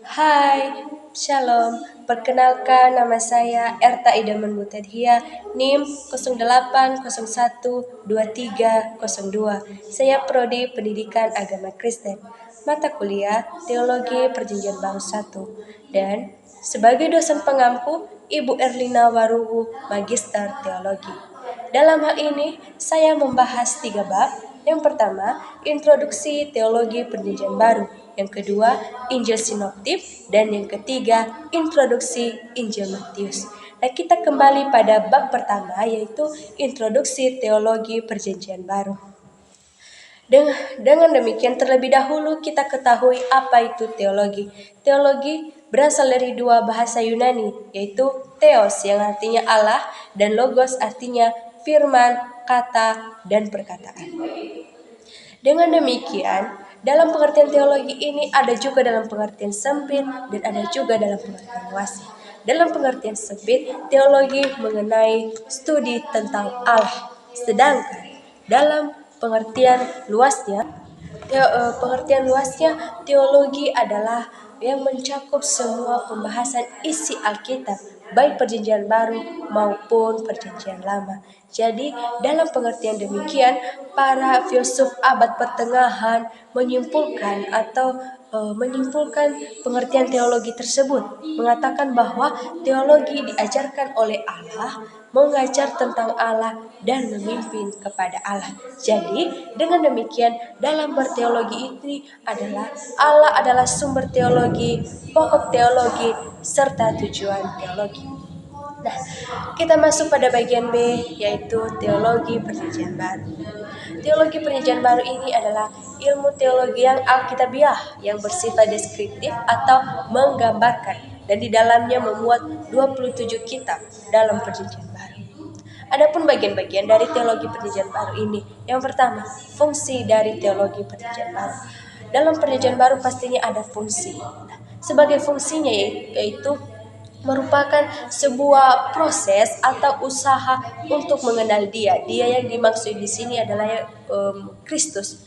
Hai, Shalom. Perkenalkan nama saya Erta Idaman Mutadhia, NIM 08012302. Saya Prodi Pendidikan Agama Kristen. Mata kuliah Teologi Perjanjian Baru 1. Dan sebagai dosen pengampu, Ibu Erlina Waruwu, Magister Teologi. Dalam hal ini, saya membahas 3 bab. Yang pertama, introduksi teologi perjanjian baru. Yang kedua, Injil Sinoptik. Dan yang ketiga, introduksi Injil Matius. Nah, kita kembali pada bab pertama, yaitu introduksi teologi perjanjian baru. Dengan demikian, terlebih dahulu kita ketahui apa itu teologi. Teologi berasal dari dua bahasa Yunani, yaitu theos yang artinya Allah dan logos artinya firman, kata, dan perkataan. Dengan demikian, dalam pengertian teologi ini ada juga dalam pengertian sempit dan ada juga dalam pengertian luas. Dalam pengertian sempit, teologi mengenai studi tentang Allah. Sedangkan dalam pengertian luasnya, teologi adalah yang mencakup semua pembahasan isi Alkitab, baik perjanjian baru maupun perjanjian lama. Jadi, dalam pengertian demikian, para filsuf abad pertengahan menyimpulkan pengertian teologi tersebut, mengatakan bahwa teologi diajarkan oleh Allah, mengajar tentang Allah dan memimpin kepada Allah. Jadi, dengan demikian dalam berteologi ini adalah Allah adalah sumber teologi, pokok teologi, serta tujuan teologi. Nah, kita masuk pada bagian B, yaitu teologi perjanjian baru. Teologi perjanjian baru ini adalah ilmu teologi yang alkitabiah, yang bersifat deskriptif atau menggambarkan, dan di dalamnya memuat 27 kitab dalam perjanjian baru. Adapun bagian-bagian dari teologi perjanjian baru ini, yang pertama, fungsi dari teologi perjanjian baru. Dalam perjanjian baru pastinya ada fungsi. Nah, sebagai fungsinya yaitu merupakan sebuah proses atau usaha untuk mengenal Dia. Dia yang dimaksud di sini adalah Kristus.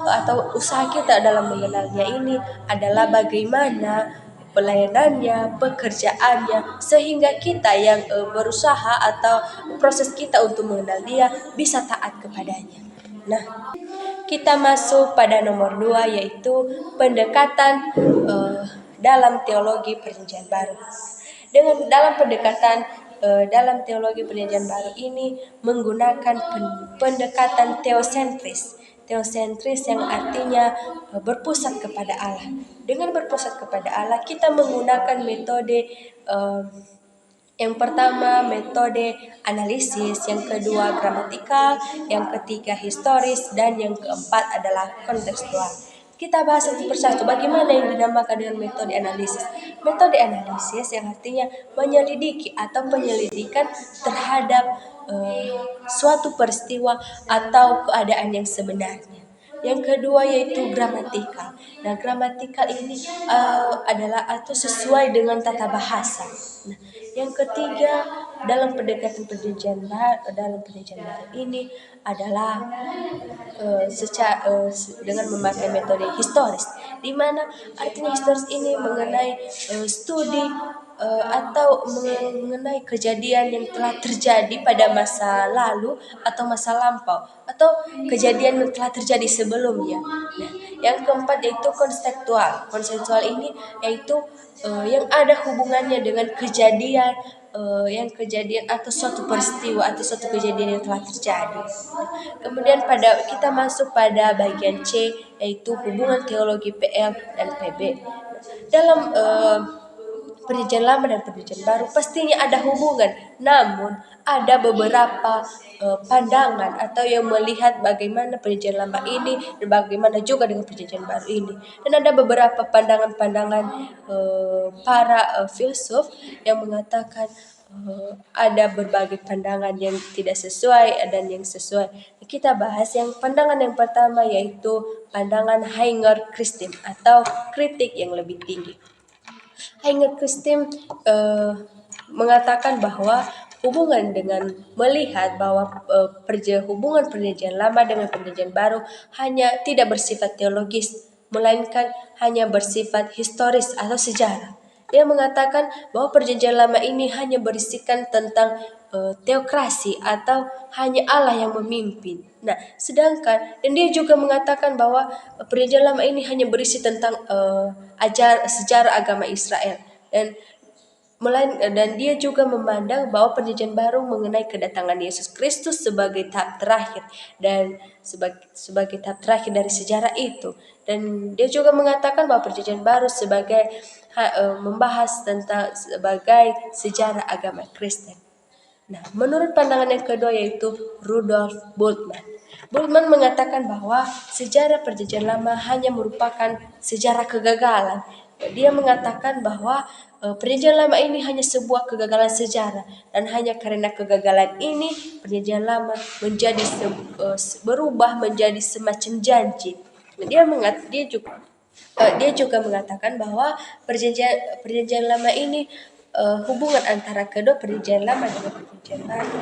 Atau usaha kita dalam mengenalnya ini adalah bagaimana pelayanannya, pekerjaannya, sehingga kita yang berusaha atau proses kita untuk mengenal Dia bisa taat kepadanya. Nah, kita masuk pada nomor 2, yaitu pendekatan dalam teologi perjanjian baru. Dalam teologi perjanjian baru ini menggunakan pendekatan teosentris. Teosentris yang artinya berpusat kepada Allah. Dengan berpusat kepada Allah, kita menggunakan metode yang pertama metode analisis, yang kedua gramatikal, yang ketiga historis, dan yang keempat adalah kontekstual. Kita bahas satu persatu bagaimana yang dinamakan dengan metode analisis. Metode analisis yang artinya menyelidiki atau penyelidikan terhadap suatu peristiwa atau keadaan yang sebenarnya. Yang kedua yaitu gramatikal. Nah, gramatikal ini adalah atau sesuai dengan tata bahasa. Nah, yang ketiga dalam perjanjian baru ini adalah dengan memakai metode historis, di mana artinya historis ini mengenai studi atau mengenai kejadian yang telah terjadi pada masa lalu atau masa lampau atau kejadian yang telah terjadi sebelumnya. Nah, yang keempat yaitu konseptual. Konseptual ini yaitu yang ada hubungannya dengan kejadian atau suatu peristiwa atau suatu kejadian yang telah terjadi. Kemudian kita masuk pada bagian C, yaitu hubungan teologi PL dan PB. Dalam perjanjian lama dan perjanjian baru pastinya ada hubungan, namun ada beberapa pandangan atau yang melihat bagaimana perjanjian lama ini dan bagaimana juga dengan perjanjian baru ini. Dan ada beberapa pandangan-pandangan para filsuf yang mengatakan ada berbagai pandangan yang tidak sesuai dan yang sesuai. Kita bahas yang pandangan yang pertama, yaitu pandangan Heinger Christem atau kritik yang lebih tinggi. Heinger Christem mengatakan bahwa hubungan dengan melihat bahwa hubungan perjanjian lama dengan perjanjian baru hanya tidak bersifat teologis, melainkan hanya bersifat historis atau sejarah. Dia mengatakan bahwa perjanjian lama ini hanya berisikan tentang teokrasi atau hanya Allah yang memimpin. Nah, sedangkan dan dia juga mengatakan bahwa perjanjian lama ini hanya berisi tentang sejarah agama Israel dan dia juga memandang bahwa perjanjian baru mengenai kedatangan Yesus Kristus sebagai tahap terakhir dan sebagai tahap terakhir dari sejarah itu. Dan dia juga mengatakan bahwa perjanjian baru membahas tentang sebagai sejarah agama Kristen. Nah, menurut pandangan yang kedua yaitu Rudolf Bultmann. Bultmann mengatakan bahwa sejarah perjanjian lama hanya merupakan sejarah kegagalan. Dia mengatakan bahwa perjanjian lama ini hanya sebuah kegagalan sejarah dan hanya karena kegagalan ini perjanjian lama berubah menjadi semacam janji. Dia juga mengatakan bahwa perjanjian lama ini hubungan antara kedua perjanjian lama dengan perjanjian baru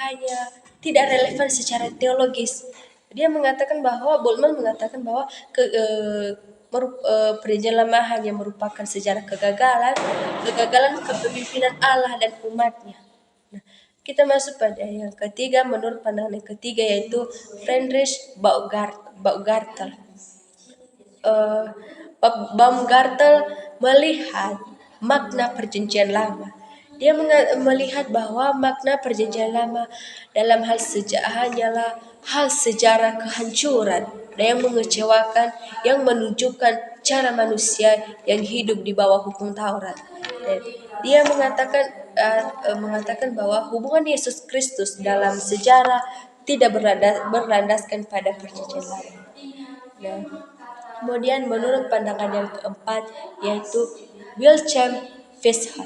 hanya tidak relevan secara teologis. Bultmann mengatakan bahwa perjanjian lama hanya merupakan sejarah kegagalan kepemimpinan Allah dan umatnya. Nah, kita masuk pada yang ketiga, menurut pandangan yang ketiga yaitu Friedrich Baumgartel. Baumgartel melihat makna perjanjian lama. Dia melihat bahwa makna perjanjian lama dalam hanyalah hal sejarah kehancuran dan yang mengecewakan yang menunjukkan cara manusia yang hidup di bawah hukum Taurat. Dan dia mengatakan bahwa hubungan Yesus Kristus dalam sejarah tidak berlandaskan pada perjanjian lama. Nah, kemudian menurut pandangan yang keempat yaitu Wilhelm Fischer.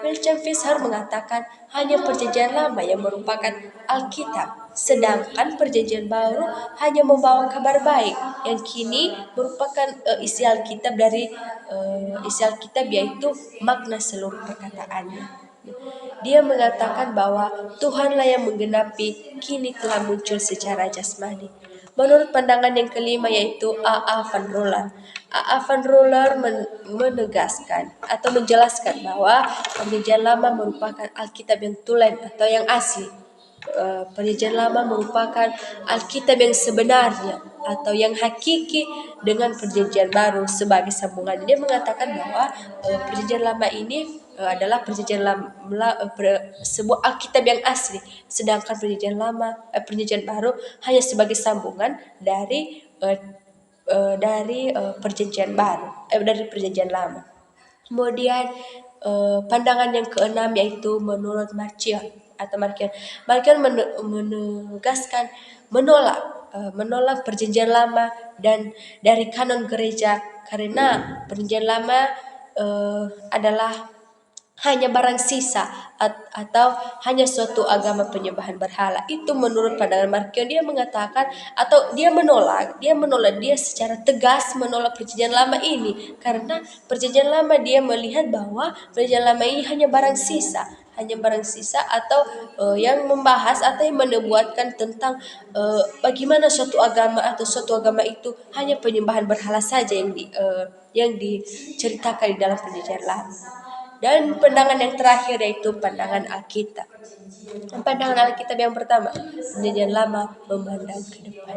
Wilhelm Fischer mengatakan hanya perjanjian lama yang merupakan Alkitab, sedangkan perjanjian baru hanya membawa kabar baik yang kini merupakan isi Alkitab yaitu makna seluruh perkataannya. Dia mengatakan bahwa Tuhanlah yang menggenapi kini telah muncul secara jasmani. Menurut pandangan yang kelima yaitu A.A. van Roller. A.A. van Roller menegaskan atau menjelaskan bahwa perjanjian lama merupakan Alkitab yang tulen atau yang asli. Perjanjian lama merupakan Alkitab yang sebenarnya atau yang hakiki dengan perjanjian baru sebagai sambungan. Dia mengatakan bahwa perjanjian lama ini adalah sebuah Alkitab yang asli, sedangkan perjanjian baru hanya sebagai sambungan dari perjanjian lama. Kemudian pandangan yang keenam yaitu menurut Marcion. Marcion menegaskan menolak perjanjian lama dan dari kanon gereja karena perjanjian lama adalah hanya barang sisa atau hanya suatu agama penyembahan berhala. Itu menurut pandangan Marcion. Dia mengatakan atau dia secara tegas menolak perjanjian lama ini karena perjanjian lama dia melihat bahwa perjanjian lama ini hanya barang sisa atau yang membahas atau yang menubuatkan tentang bagaimana suatu agama itu hanya penyembahan berhala saja yang diceritakan di dalam perjanjian lama. Dan pandangan yang terakhir yaitu pandangan Alkitab. Pandangan Alkitab yang pertama, perjanjian lama memandang ke depan.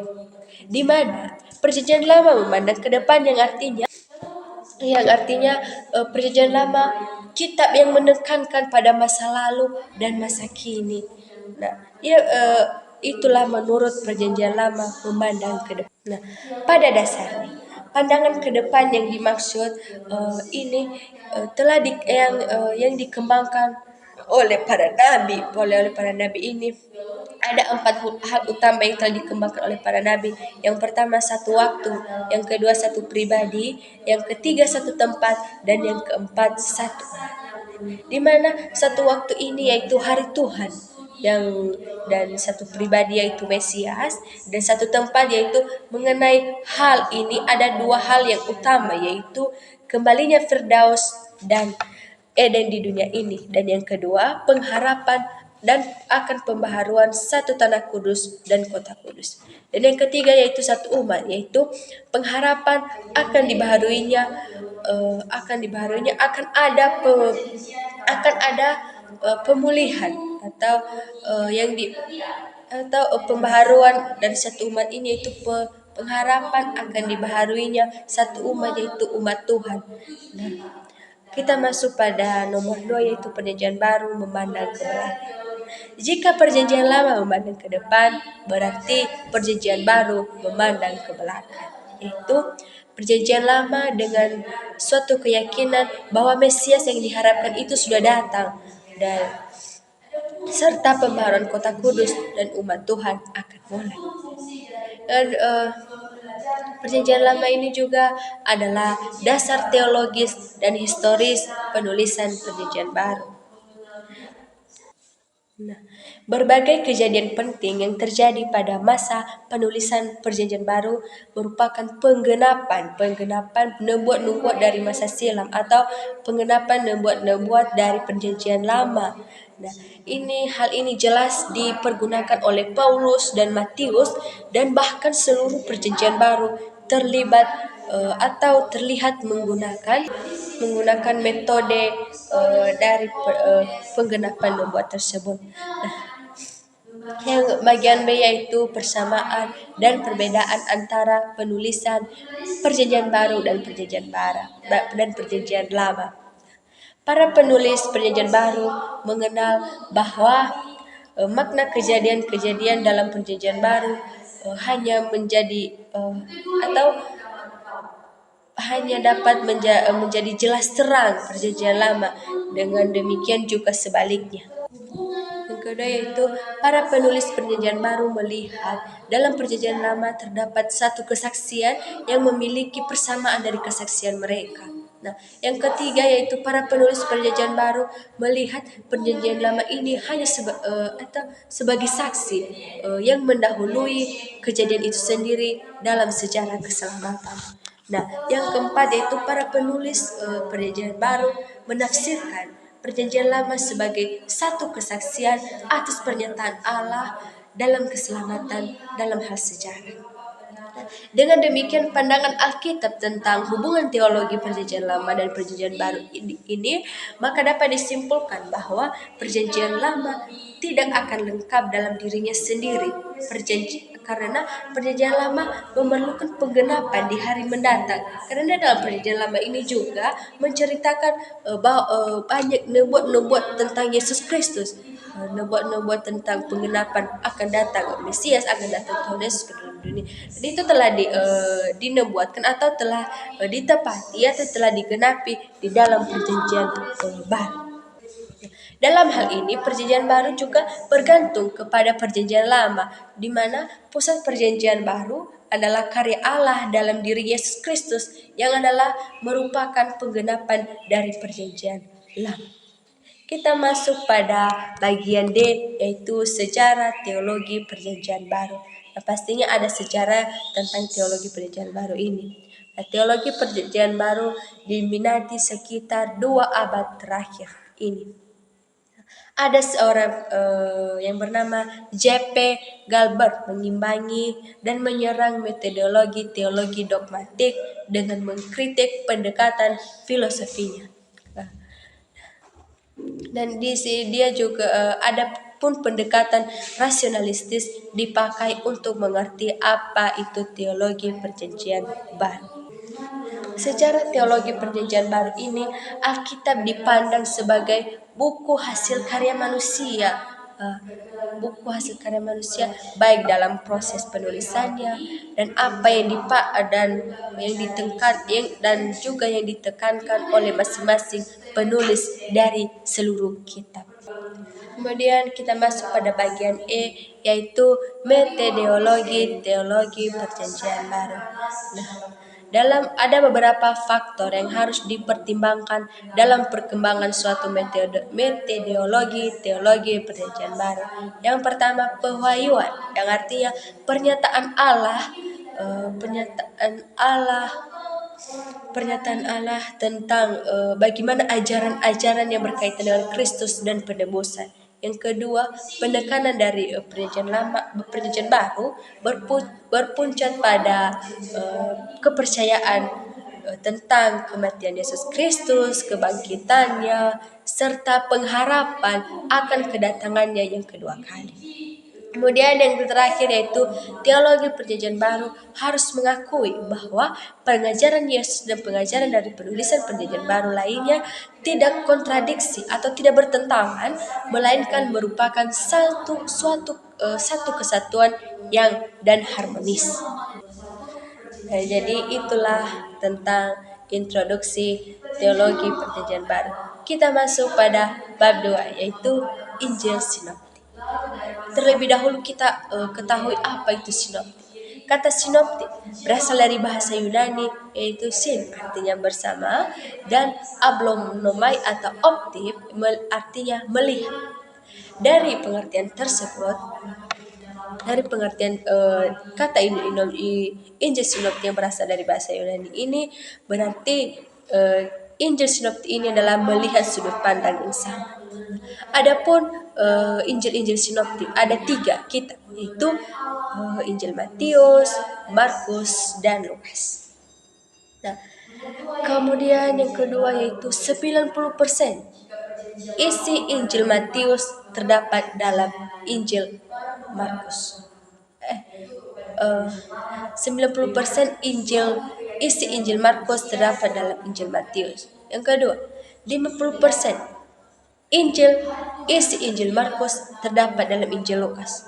Di mana perjanjian lama memandang ke depan yang artinya perjanjian lama kitab yang menekankan pada masa lalu dan masa kini. Nah, itulah menurut perjanjian lama memandang ke depan. Nah, pada dasarnya pandangan ke depan yang dimaksud ini yang dikembangkan oleh para nabi ini. Ada 4 hal utama yang telah dikembangkan oleh para nabi. Yang pertama satu waktu, yang kedua satu pribadi, yang ketiga satu tempat, dan yang keempat satu orang. Di mana satu waktu ini yaitu hari Tuhan, dan satu pribadi yaitu Mesias, dan satu tempat yaitu mengenai hal ini ada 2 hal yang utama yaitu kembalinya Firdaus dan Eden di dunia ini, dan yang kedua pengharapan dan akan pembaharuan satu tanah kudus dan kota kudus. Dan yang ketiga yaitu satu umat, yaitu pengharapan akan dibaharuinya, akan ada pemulihan atau yang di atau pembaharuan dari satu umat ini, yaitu pengharapan akan dibaharuinya satu umat, yaitu umat Tuhan. Nah, kita masuk pada nomor 2 yaitu perjanjian baru memandang ke belakang. Jika perjanjian lama memandang ke depan, berarti perjanjian baru memandang ke belakang. Yaitu perjanjian lama dengan suatu keyakinan bahwa Mesias yang diharapkan itu sudah datang, dan serta pembaharuan kota kudus dan umat Tuhan akan mulai. Dan perjanjian lama ini juga adalah dasar teologis dan historis penulisan perjanjian baru. Nah, berbagai kejadian penting yang terjadi pada masa penulisan perjanjian baru merupakan penggenapan nubuat-nubuat dari masa silam atau penggenapan nubuat-nubuat dari perjanjian lama. Nah, hal ini jelas dipergunakan oleh Paulus dan Matius, dan bahkan seluruh perjanjian baru terlihat menggunakan metode dari penggenapan nubuat tersebut. Nah, yang bagian B yaitu persamaan dan perbedaan antara penulisan perjanjian baru dan perjanjian lama. Para penulis perjanjian baru mengenal bahwa makna kejadian-kejadian dalam perjanjian baru hanya menjadi atau hanya dapat menjadi jelas terang perjanjian lama. Dengan demikian juga sebaliknya. Yang kedua yaitu para penulis perjanjian baru melihat dalam perjanjian lama terdapat satu kesaksian yang memiliki persamaan dari kesaksian mereka. Nah, yang ketiga yaitu para penulis perjanjian baru melihat perjanjian lama ini hanya sebagai saksi yang mendahului kejadian itu sendiri dalam sejarah keselamatan. Nah, yang keempat yaitu para penulis perjanjian baru menafsirkan perjanjian lama sebagai satu kesaksian atas pernyataan Allah dalam keselamatan dalam hal sejarah. Dengan demikian, pandangan Alkitab tentang hubungan teologi perjanjian lama dan perjanjian baru ini maka dapat disimpulkan bahwa perjanjian lama tidak akan lengkap dalam dirinya sendiri. Karena perjanjian lama memerlukan penggenapan di hari mendatang. Karena dalam perjanjian lama ini juga menceritakan banyak nubuat-nubuat tentang Yesus Kristus. Nubuat-nubuat tentang penggenapan akan datang Mesias, akan datang Tuhan Yesus ke dalam dunia. Dan itu telah dinubuatkan atau telah ditepati atau telah digenapi di dalam perjanjian baru. Dalam hal ini, perjanjian baru juga bergantung kepada perjanjian lama, di mana pusat perjanjian baru adalah karya Allah dalam diri Yesus Kristus, yang adalah merupakan penggenapan dari perjanjian lama. Kita masuk pada bagian D, yaitu sejarah teologi perjanjian baru. Nah, pastinya ada sejarah tentang teologi perjanjian baru ini. Nah, teologi perjanjian baru diminati sekitar 2 abad terakhir ini. Ada seorang yang bernama J.P. Galbraith mengimbangi dan menyerang metodologi teologi dogmatik dengan mengkritik pendekatan filosofinya. Dan di sini dia juga ada pun pendekatan rasionalistis dipakai untuk mengerti apa itu teologi perjanjian baru. Secara teologi perjanjian baru ini, Alkitab dipandang sebagai buku hasil karya manusia. Buku hasil karya manusia baik dalam proses penulisannya dan apa yang juga yang ditekankan oleh masing-masing penulis dari seluruh kitab. Kemudian kita masuk pada bagian E, yaitu metodologi teologi perjanjian baru. Nah, ada beberapa faktor yang harus dipertimbangkan dalam perkembangan suatu metodologi teologi perjanjian baru. Yang pertama, pewahyuan, yang artinya pernyataan Allah tentang bagaimana ajaran-ajaran yang berkaitan dengan Kristus dan penebusan. Yang kedua, penekanan dari perjanjian lama, perjanjian baru berpuncak pada kepercayaan tentang kematian Yesus Kristus, kebangkitannya, serta pengharapan akan kedatangannya yang kedua kali. Kemudian yang terakhir yaitu teologi perjanjian baru harus mengakui bahwa pengajaran Yesus dan pengajaran dari penulisan perjanjian baru lainnya tidak kontradiksi atau tidak bertentangan, melainkan merupakan satu kesatuan yang dan harmonis. Nah, jadi itulah tentang introduksi teologi perjanjian baru. Kita masuk pada bab 2 yaitu Injil Sinoptik. Terlebih dahulu kita ketahui apa itu sinoptik. Kata sinoptik berasal dari bahasa Yunani yaitu sin artinya bersama dan ablomnomai atau optif artinya melihat. Dari pengertian tersebut, dari pengertian kata ini Injil sinoptik yang berasal dari bahasa Yunani ini berarti Injil sinoptik ini adalah melihat sudut pandang yang sama. Adapun Injil-Injil sinoptik ada 3 kitab yaitu Injil Matius, Markus, dan Lukas. Nah, kemudian yang kedua yaitu 90% isi Injil Matius terdapat dalam Injil Markus. 90% isi Injil Markus terdapat dalam Injil Matius. Yang kedua, 50% isi Injil Markus terdapat dalam Injil Lukas.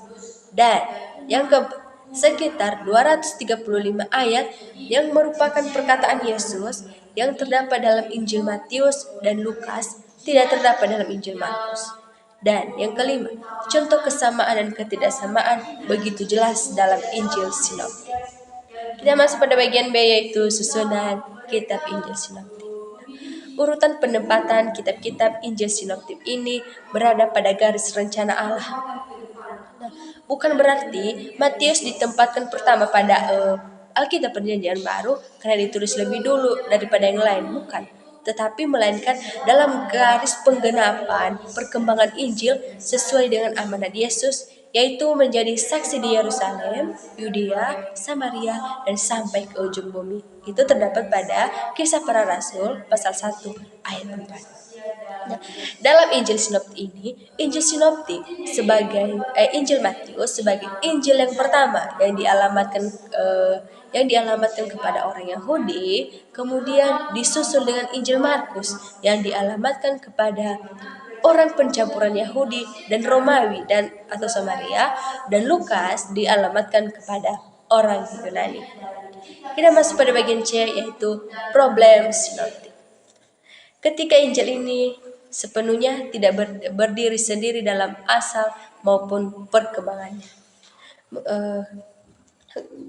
Dan yang keempat, sekitar 235 ayat yang merupakan perkataan Yesus yang terdapat dalam Injil Matius dan Lukas tidak terdapat dalam Injil Markus. Dan yang kelima, contoh kesamaan dan ketidaksamaan begitu jelas dalam Injil Sinoptik. Kita masuk pada bagian B yaitu susunan kitab Injil Sinoptik. Urutan penempatan kitab-kitab Injil Sinoptik ini berada pada garis rencana Allah. Nah, bukan berarti Matius ditempatkan pertama pada Alkitab Perjanjian Baru karena ditulis lebih dulu daripada yang lain, bukan. Tetapi melainkan dalam garis penggenapan perkembangan Injil sesuai dengan amanat Yesus, yaitu menjadi saksi di Yerusalem, Yudea, Samaria, dan sampai ke ujung bumi. Itu terdapat pada Kisah Para Rasul pasal 1 ayat 4. Nah, dalam Injil Sinoptik ini, Injil Sinoptik sebagai Injil Matius sebagai Injil yang pertama yang dialamatkan kepada orang Yahudi, kemudian disusul dengan Injil Markus yang dialamatkan kepada orang pencampuran Yahudi dan Romawi dan atau Samaria, dan Lukas dialamatkan kepada orang Yunani. Kita masuk pada bagian C yaitu problem sinoptik. Ketika Injil ini sepenuhnya tidak berdiri sendiri dalam asal maupun perkembangannya.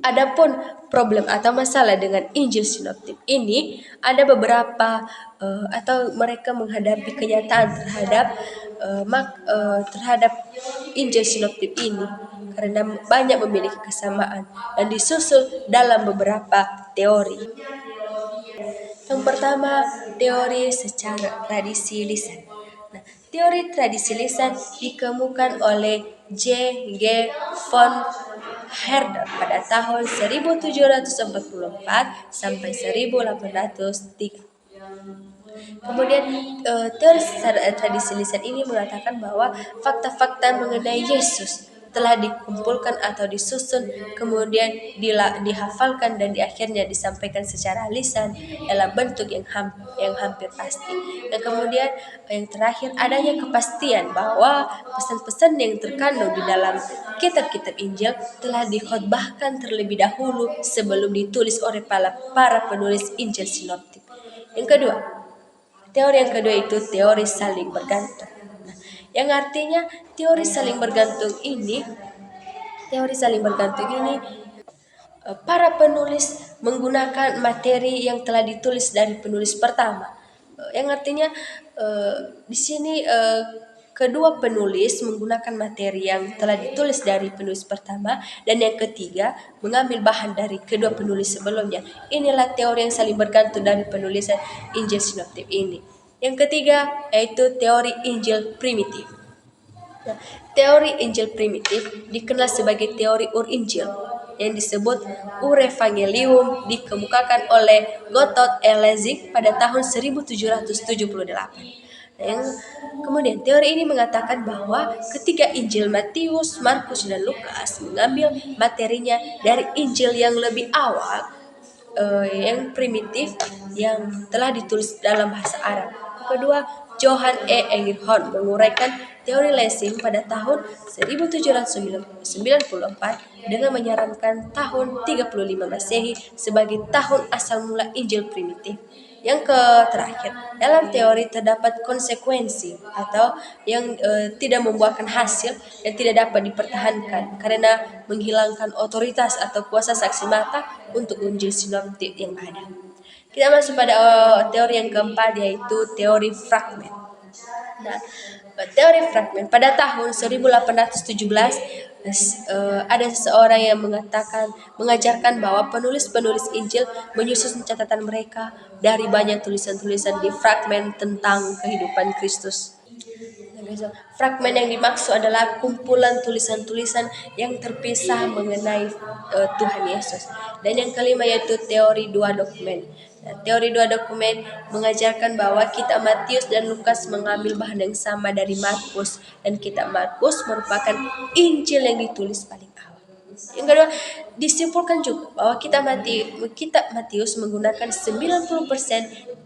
Adapun problem atau masalah dengan Injil Sinoptik ini ada beberapa atau mereka menghadapi kenyataan terhadap Injil Sinoptik ini karena banyak memiliki kesamaan dan disusul dalam beberapa teori. Yang pertama, teori secara tradisi lisan. Nah, teori tradisi lisan dikemukakan oleh J. G. von Herder pada tahun 1744 sampai 1803. Kemudian teori tradisi lisan ini mengatakan bahwa fakta-fakta mengenai Yesus telah dikumpulkan atau disusun, kemudian dihafalkan dan akhirnya disampaikan secara lisan dalam bentuk yang hampir pasti. Dan kemudian yang terakhir, adanya kepastian bahwa pesan-pesan yang terkandung di dalam kitab-kitab Injil telah dikhotbahkan terlebih dahulu sebelum ditulis oleh para penulis Injil Sinoptik. Teori yang kedua itu teori saling bergantung. Yang artinya teori saling bergantung ini para penulis menggunakan materi yang telah ditulis dari penulis pertama. Yang artinya di sini kedua penulis menggunakan materi yang telah ditulis dari penulis pertama, dan yang ketiga mengambil bahan dari kedua penulis sebelumnya. Inilah teori yang saling bergantung dari penulisan Injil Sinoptik ini. Yang ketiga yaitu teori Injil primitif. Nah, teori Injil primitif dikenal sebagai teori Ur-Injil yang disebut Urevangelium dikemukakan oleh Gotthold Lessing pada tahun 1778. Nah, kemudian teori ini mengatakan bahwa ketiga Injil Matius, Markus, dan Lukas mengambil materinya dari Injil yang lebih awal, yang primitif yang telah ditulis dalam bahasa Arab. Kedua, Johann E. Engelhorn menguraikan teori Lessing pada tahun 1794 dengan menyarankan tahun 35 Masehi sebagai tahun asal mula Injil primitif. Yang terakhir, dalam teori terdapat konsekuensi atau yang tidak membuahkan hasil dan tidak dapat dipertahankan karena menghilangkan otoritas atau kuasa saksi mata untuk Injil sinoptik yang ada. Kita masuk pada teori yang keempat, yaitu teori fragmen. Nah, teori fragmen pada tahun 1817 ada seseorang yang mengajarkan bahwa penulis-penulis Injil menyusun catatan mereka dari banyak tulisan-tulisan di fragmen tentang kehidupan Kristus. Fragmen yang dimaksud adalah kumpulan tulisan-tulisan yang terpisah mengenai Tuhan Yesus. Dan yang kelima yaitu teori dua dokumen. Nah, teori dua dokumen mengajarkan bahwa kitab Matius dan Lukas mengambil bahan yang sama dari Markus, dan kitab Markus merupakan Injil yang ditulis paling awal. Yang kedua, disimpulkan juga bahwa kitab Matius menggunakan 90%,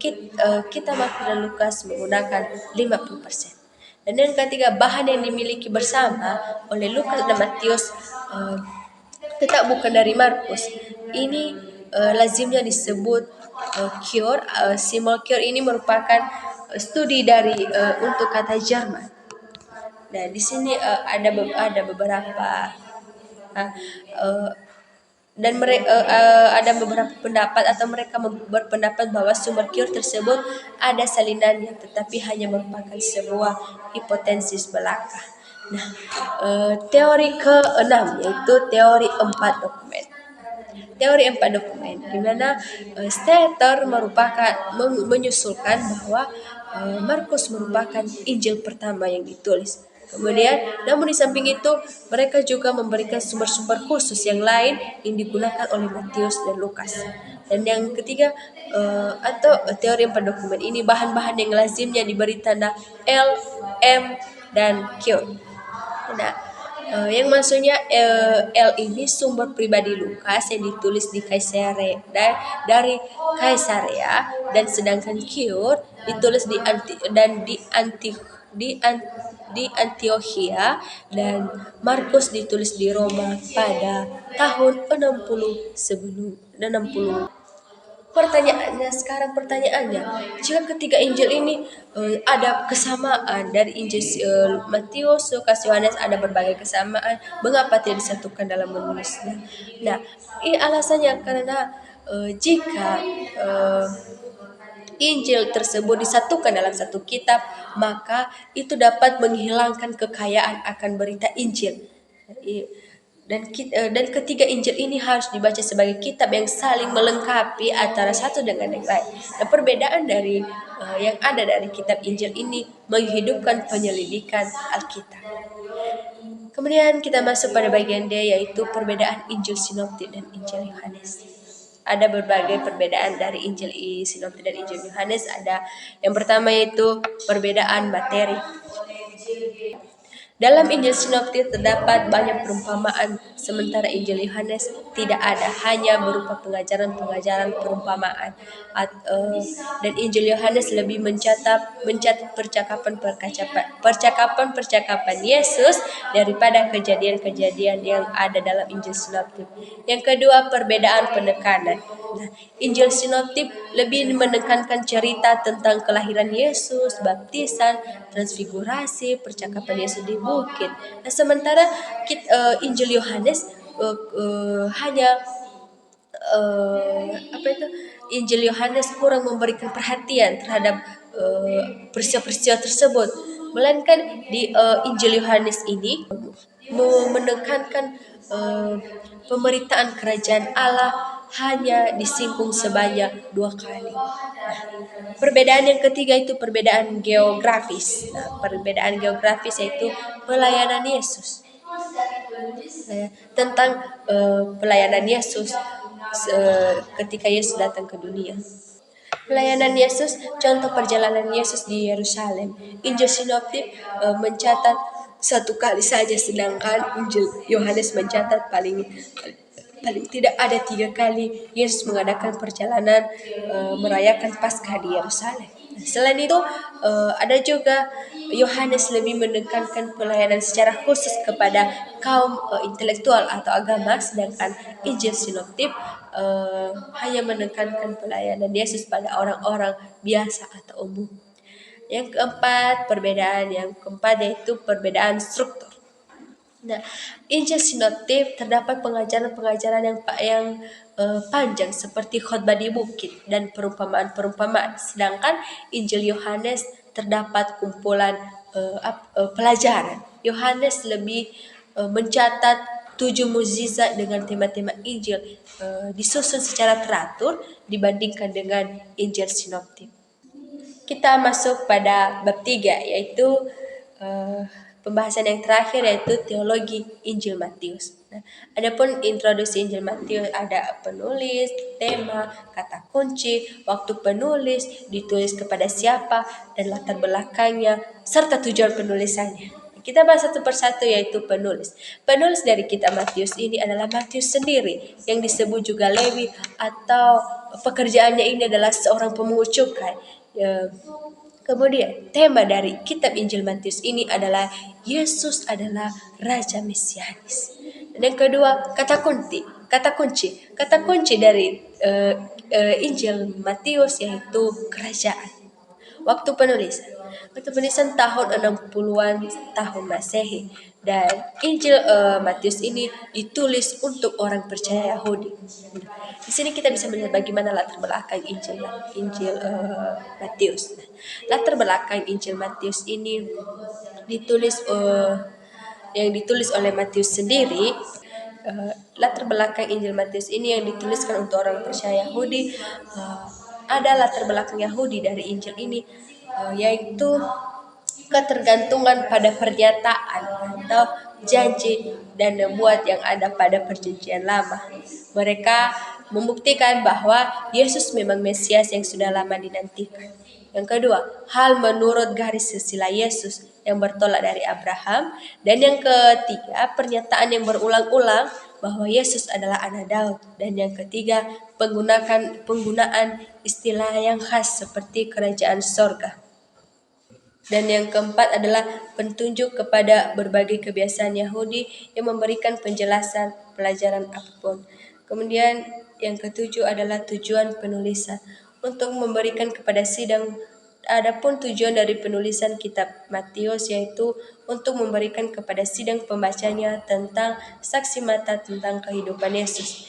kitab Markus dan Lukas menggunakan 50%. Dan yang ketiga, bahan yang dimiliki bersama oleh Lukas dan Matius tetap bukan dari Markus. Ini lazimnya disebut cure. Simul cure ini merupakan studi dari untuk kata Jerman. Nah, di sini ada beberapa dan mereka ada beberapa pendapat atau mereka berpendapat bahwa sumber cure tersebut ada salinannya, tetapi hanya merupakan sebuah hipotesis belaka. Nah, teori keenam yaitu teori empat dokumen. Teori empat dokumen, di mana Stetter menyusulkan bahwa Markus merupakan Injil pertama yang ditulis. Kemudian, namun di samping itu, mereka juga memberikan sumber-sumber khusus yang lain yang digunakan oleh Matius dan Lukas. Dan yang ketiga, atau teori empat dokumen ini, bahan-bahan yang lazimnya diberi tanda L, M, dan Q. Nah, yang maksudnya L ini sumber pribadi Lukas yang ditulis di Kaisarea dari Kaisarea, dan sedangkan Q ditulis di Antiochia, dan Markus ditulis di Roma pada tahun 60 sebelum 60. Pertanyaannya, jika ketiga Injil ini ada kesamaan dari Injil Matius, Lukas, Yohanes, ada berbagai kesamaan, mengapa tidak disatukan dalam menulisnya? Nah, ini alasannya karena jika Injil tersebut disatukan dalam satu kitab, maka itu dapat menghilangkan kekayaan akan berita Injil. Dan ketiga Injil ini harus dibaca sebagai kitab yang saling melengkapi antara satu dengan yang lain. Dan perbedaan dari yang ada dari kitab Injil ini menghidupkan penyelidikan Alkitab. Kemudian kita masuk pada bagian D, yaitu perbedaan Injil Sinoptik dan Injil Yohanes. Ada berbagai perbedaan dari Injil Sinoptik dan Injil Yohanes. Ada yang pertama yaitu perbedaan materi. Dalam Injil Sinoptik terdapat banyak perumpamaan, sementara Injil Yohanes tidak ada, hanya berupa pengajaran-pengajaran perumpamaan. Dan Injil Yohanes lebih mencatat percakapan Yesus daripada kejadian-kejadian yang ada dalam Injil Sinoptik. Yang kedua, perbedaan penekanan. Nah, Injil Sinoptik lebih menekankan cerita tentang kelahiran Yesus, baptisan, transfigurasi, percakapan Yesus di bukit. Nah, sementara Injil Yohanes hanya Injil Yohanes kurang memberikan perhatian terhadap peristiwa-peristiwa tersebut, melainkan di Injil Yohanes ini menekankan pemberitaan kerajaan Allah hanya disinggung sebanyak 2 kali. Perbedaan yang ketiga itu perbedaan geografis. Nah, perbedaan geografis yaitu pelayanan Yesus. Tentang pelayanan Yesus ketika Yesus datang ke dunia. Pelayanan Yesus, contoh perjalanan Yesus di Yerusalem. Injil Sinoptik mencatat 1 kali saja, sedangkan Injil Yohanes mencatat paling tidak ada 3 kali Yesus mengadakan perjalanan merayakan Paskah di Yerusalem. Selain itu ada juga Yohanes lebih menekankan pelayanan secara khusus kepada kaum intelektual atau agama, sedangkan Injil Sinoptik hanya menekankan pelayanan Yesus pada orang-orang biasa atau umum. Yang keempat yaitu perbedaan struktur. Nah, Injil Sinoptik terdapat pengajaran-pengajaran yang panjang seperti khotbah di bukit dan perumpamaan-perumpamaan. Sedangkan Injil Yohanes terdapat kumpulan pelajaran. Yohanes lebih mencatat 7 mukjizat dengan tema-tema Injil disusun secara teratur dibandingkan dengan Injil Sinoptik. Kita masuk pada bab 3 yaitu pembahasan yang terakhir yaitu teologi Injil Matius. Nah, adapun introduksi Injil Matius ada penulis, tema, kata kunci, waktu penulis, ditulis kepada siapa, dan latar belakangnya, serta tujuan penulisannya. Kita bahas satu persatu yaitu penulis. Penulis dari kitab Matius ini adalah Matius sendiri yang disebut juga Lewi atau pekerjaannya ini adalah seorang pemungut cukai. Kemudian tema dari kitab Injil Matius ini adalah Yesus adalah Raja Mesianis. Dan yang kedua kata kunci dari Injil Matius yaitu kerajaan. Waktu penulisan tahun 60-an tahun Masehi, dan Injil Matius ini ditulis untuk orang percaya Yahudi. Di sini kita bisa melihat bagaimana latar belakang Injil Matius. Latar belakang Injil Matius ini yang ditulis oleh Matius sendiri. Latar belakang Injil Matius ini yang dituliskan untuk orang percaya Yahudi. Ada latar belakang Yahudi dari Injil ini, yaitu ketergantungan pada pernyataan atau janji dan nubuat yang ada pada perjanjian lama. Mereka membuktikan bahwa Yesus memang Mesias yang sudah lama dinantikan. Yang kedua, hal menurut garis silsilah Yesus yang bertolak dari Abraham. Dan yang ketiga, pernyataan yang berulang-ulang bahwa Yesus adalah anak Daud. Dan yang ketiga, penggunaan istilah yang khas seperti kerajaan sorga. Dan yang keempat adalah petunjuk kepada berbagai kebiasaan Yahudi yang memberikan penjelasan pelajaran apapun. Kemudian yang ketujuh adalah tujuan penulisan untuk memberikan kepada sidang. Adapun tujuan dari penulisan kitab Matius yaitu untuk memberikan kepada sidang pembacanya tentang saksi mata tentang kehidupan Yesus.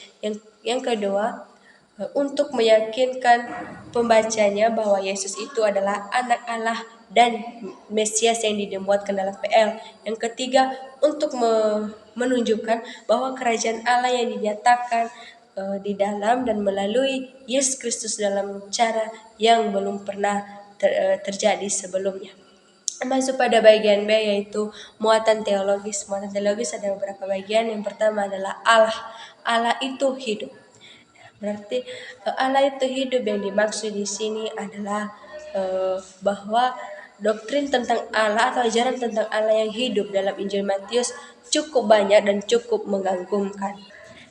Yang kedua, untuk meyakinkan pembacanya bahwa Yesus itu adalah anak Allah dan Mesias yang dinubuatkan dalam PL. Yang ketiga, untuk menunjukkan bahwa kerajaan Allah yang dinyatakan di dalam dan melalui Yesus Kristus dalam cara yang belum pernah terjadi sebelumnya. Masuk pada bagian B yaitu muatan teologis. Muatan teologis ada beberapa bagian. Yang pertama adalah Allah. Allah itu hidup. Berarti Allah itu hidup, yang dimaksud di sini adalah bahwa doktrin tentang Allah atau ajaran tentang Allah yang hidup dalam Injil Matius cukup banyak dan cukup mengagumkan.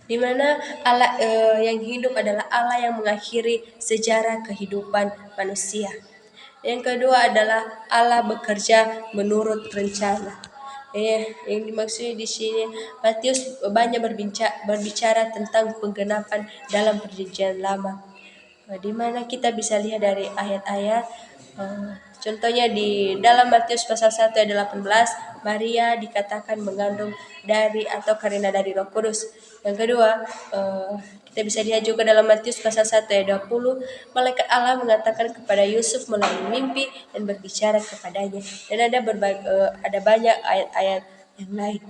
Di mana Allah yang hidup adalah Allah yang mengakhiri sejarah kehidupan manusia. Yang kedua adalah Allah bekerja menurut rencana. Yang dimaksud di sini Matius banyak berbicara tentang penggenapan dalam perjanjian lama, di mana kita bisa lihat dari ayat-ayat. Contohnya di dalam Matius pasal 1 ayat 18, Maria dikatakan mengandung dari atau karena dari Roh Kudus. Yang kedua, kita bisa lihat juga dalam Matius pasal 1 ayat 20, malaikat Allah mengatakan kepada Yusuf melalui mimpi dan berbicara kepadanya. Dan ada banyak ayat-ayat yang lain.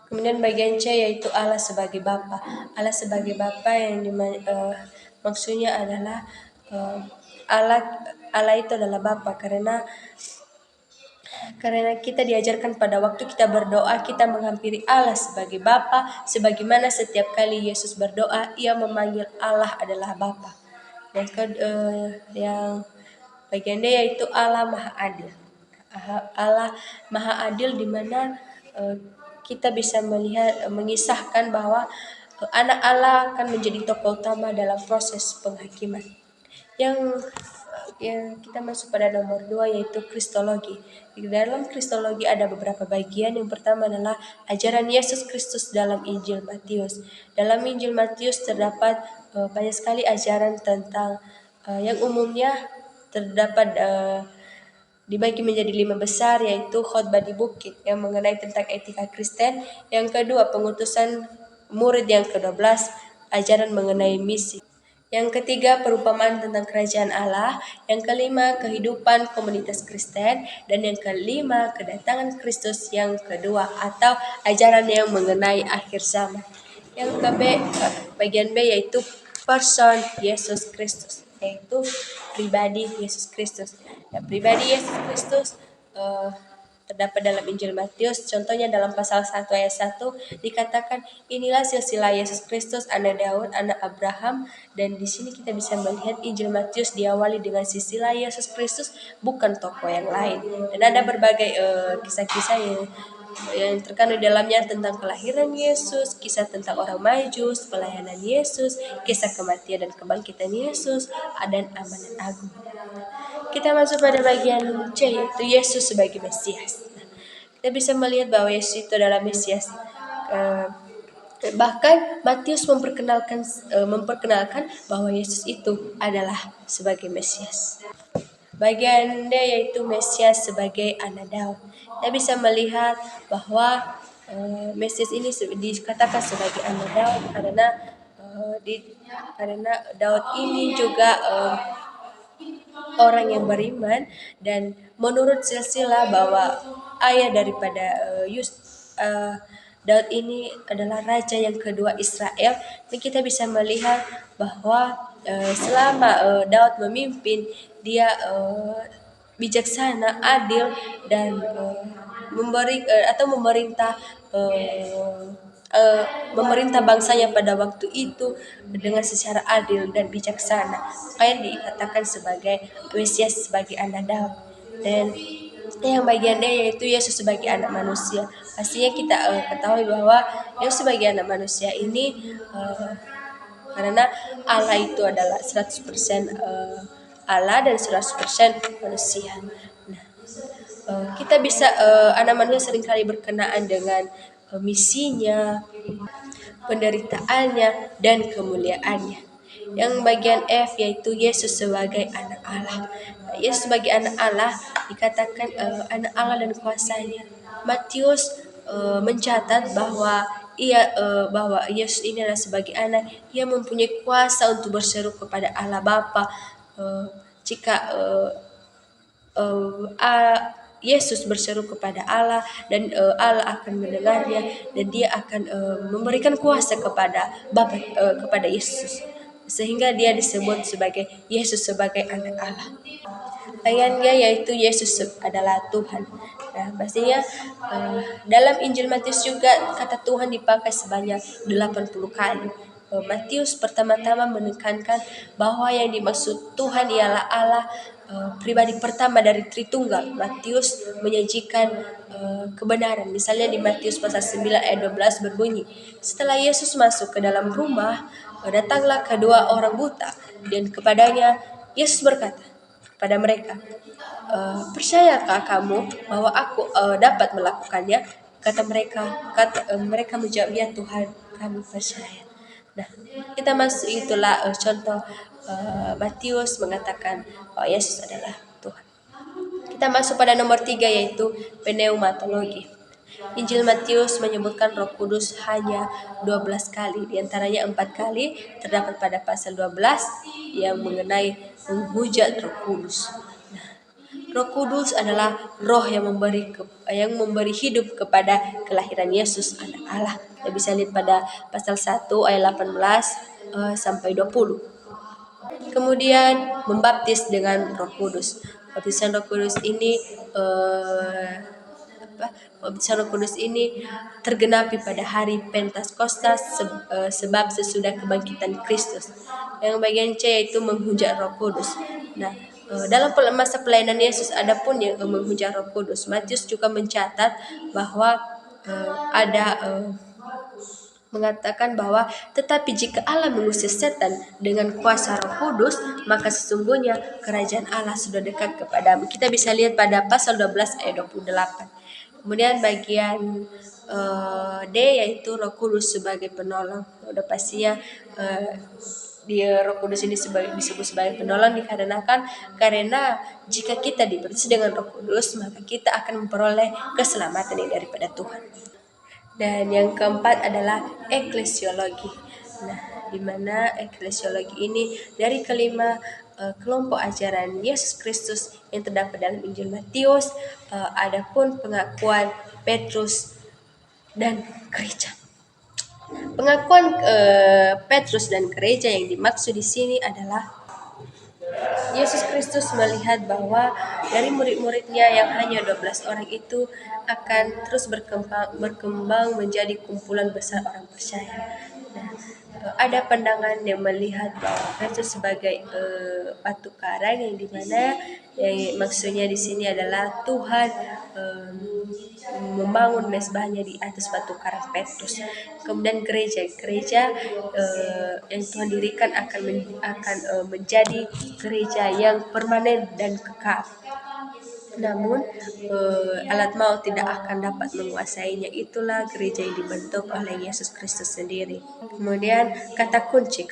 Kemudian bagian C yaitu Allah sebagai Bapa. Allah sebagai Bapa maksudnya adalah eh, Allah Allah itu adalah Bapa karena kita diajarkan pada waktu kita berdoa kita menghampiri Allah sebagai Bapa, sebagaimana setiap kali Yesus berdoa ia memanggil Allah adalah Bapa. Yang bagian D yaitu Allah Maha Adil. Allah Maha Adil di mana eh, kita bisa melihat mengisahkan bahwa anak Allah akan menjadi tokoh utama dalam proses penghakiman. Yang kita masuk pada nomor 2 yaitu Kristologi. Di dalam Kristologi ada beberapa bagian. Yang pertama adalah ajaran Yesus Kristus dalam Injil Matius. Dalam Injil Matius terdapat banyak sekali ajaran tentang yang umumnya terdapat dibagi menjadi 5 besar, yaitu khotbah di bukit yang mengenai tentang etika Kristen. Yang kedua, pengutusan murid. Yang ke-12, ajaran mengenai misi. Yang ketiga, perumpamaan tentang kerajaan Allah. Yang kelima, kehidupan komunitas Kristen. Dan yang kelima, kedatangan Kristus yang kedua atau ajaran yang mengenai akhir zaman. Yang bagian B yaitu person Yesus Kristus, yaitu pribadi Yesus Kristus. Pribadi Yesus Kristus terdapat dalam Injil Matius. Contohnya dalam pasal 1 ayat 1 dikatakan, inilah silsilah Yesus Kristus, anak Daud, anak Abraham. Dan di sini kita bisa melihat Injil Matius diawali dengan silsilah Yesus Kristus, bukan tokoh yang lain. Dan ada berbagai kisah-kisah yang terkandung dalamnya tentang kelahiran Yesus, kisah tentang orang Majus, pelayanan Yesus, kisah kematian dan kebangkitan Yesus, dan amanat agung. Kita masuk pada bagian C, yaitu Yesus sebagai Mesias. Kita bisa melihat bahwa Yesus itu adalah Mesias. Bahkan Matius memperkenalkan bahwa Yesus itu adalah sebagai Mesias. Bagian D yaitu Mesias sebagai anak Daud. Kita bisa melihat bahwa Mesias ini dikatakan sebagai anak Daud karena Daud ini juga orang yang beriman, dan menurut silsilah bahwa ayah daripada Daud ini adalah raja yang kedua Israel. Dan kita bisa melihat bahwa selama Daud memimpin, dia bijaksana, adil, dan memerintah bangsanya pada waktu itu dengan secara adil dan bijaksana. Makanya dikatakan sebagai Mesias sebagai anak Daud. Dan yang bagian D yaitu Yesus sebagai anak manusia. Pastinya kita ketahui bahwa Yesus sebagai anak manusia ini karena Allah itu adalah 100% Allah dan 100% manusia. Nah, kita bisa anak manusia seringkali berkenaan dengan misinya, penderitaannya, dan kemuliaannya. Yang bagian F yaitu Yesus sebagai anak Allah. Yesus sebagai anak Allah dikatakan anak Allah dan kuasanya. Matius mencatat bahwa bahwa Yesus ini adalah sebagai anak, ia mempunyai kuasa untuk berseru kepada Allah Bapa. Jika Yesus berseru kepada Allah, dan Allah akan mendengarnya, dan dia akan memberikan kuasa kepada kepada Yesus, sehingga dia disebut sebagai Yesus sebagai anak Allah. Bagiannya yaitu Yesus adalah Tuhan. Nah, pastinya dalam Injil Matius juga kata Tuhan dipakai sebanyak 80 kali. Matius pertama-tama menekankan bahwa yang dimaksud Tuhan ialah Allah, pribadi pertama dari Tritunggal. Matius menyajikan kebenaran. Misalnya di Matius pasal 9 ayat 12 berbunyi, setelah Yesus masuk ke dalam rumah, datanglah kedua orang buta, dan kepadanya Yesus berkata kepada mereka, percayakah kamu bahwa aku dapat melakukannya? Mereka menjawab, ya Tuhan, kami percaya. Nah, kita masuk itulah contoh Matius mengatakan bahwa Yesus adalah Tuhan. Kita masuk pada nomor 3 yaitu pneumatologi. Injil Matius menyebutkan Roh Kudus hanya 12 kali, diantaranya 4 kali terdapat pada pasal 12 yang mengenai menghujat Roh Kudus. Nah, Roh Kudus adalah roh yang memberi hidup kepada kelahiran Yesus anak Allah. Kita bisa lihat pada pasal 1 ayat 18 sampai 20. Kemudian membaptis dengan Roh Kudus. Baptisan Roh Kudus ini Baptisan Roh Kudus ini tergenapi pada hari Pentakosta sebab sesudah kebangkitan Kristus. Yang bagian C yaitu menghujat Roh Kudus. Nah, dalam masa pelayanan Yesus ada pun yang menghujat Roh Kudus. Matius juga mencatat bahwa mengatakan bahwa tetapi jika Allah mengusir setan dengan kuasa Roh Kudus, maka sesungguhnya kerajaan Allah sudah dekat kepadamu. Kita bisa lihat pada pasal 12 ayat 28. Kemudian bagian D yaitu Roh Kudus sebagai penolong. Udah pastinya dia Roh Kudus ini disebut sebagai penolong karena jika kita dibaptis dengan Roh Kudus, maka kita akan memperoleh keselamatan yang daripada Tuhan. Dan yang keempat adalah eklesiologi. Nah, di mana eklesiologi ini dari kelima kelompok ajaran Yesus Kristus yang terdapat dalam Injil Matius, adapun pengakuan Petrus dan gereja. Pengakuan Petrus dan gereja yang dimaksud di sini adalah Yesus Kristus melihat bahwa dari murid-muridnya yang hanya 12 orang itu akan terus berkembang menjadi kumpulan besar orang percaya. Nah, ada pandangan yang melihat bahwa Kristus sebagai batu karang yang dimana yang maksudnya di sini adalah Tuhan membangun mesbahnya di atas batu karang Petrus. Kemudian gereja yang Tuhan dirikan akan menjadi gereja yang permanen dan kekal. Namun alat maut tidak akan dapat menguasainya. Itulah gereja yang dibentuk oleh Yesus Kristus sendiri. Kemudian kata kunci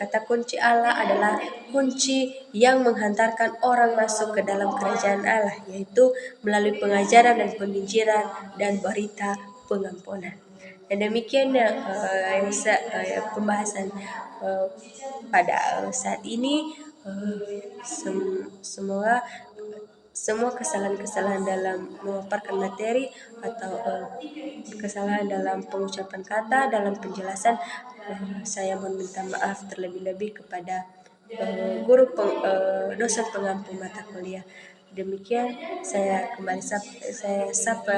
Allah adalah kunci yang menghantarkan orang masuk ke dalam kerajaan Allah, yaitu melalui pengajaran dan penginjilan dan berita pengampunan. Dan demikian pembahasan pada saat ini. Semua kesalahan-kesalahan dalam memaparkan materi atau kesalahan dalam pengucapan kata, dalam penjelasan, saya mohon minta maaf terlebih-lebih kepada dosen pengampu mata kuliah. Demikian saya kembali sapa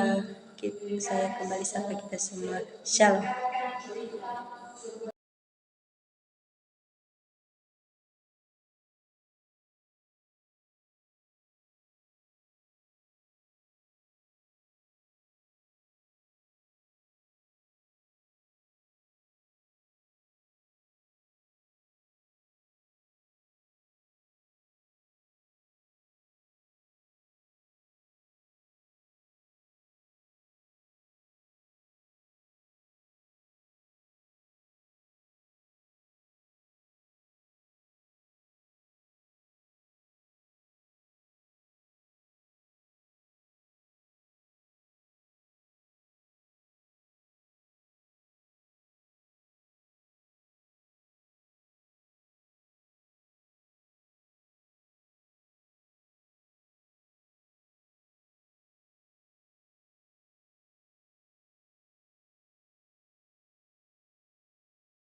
kita semua. Shalom.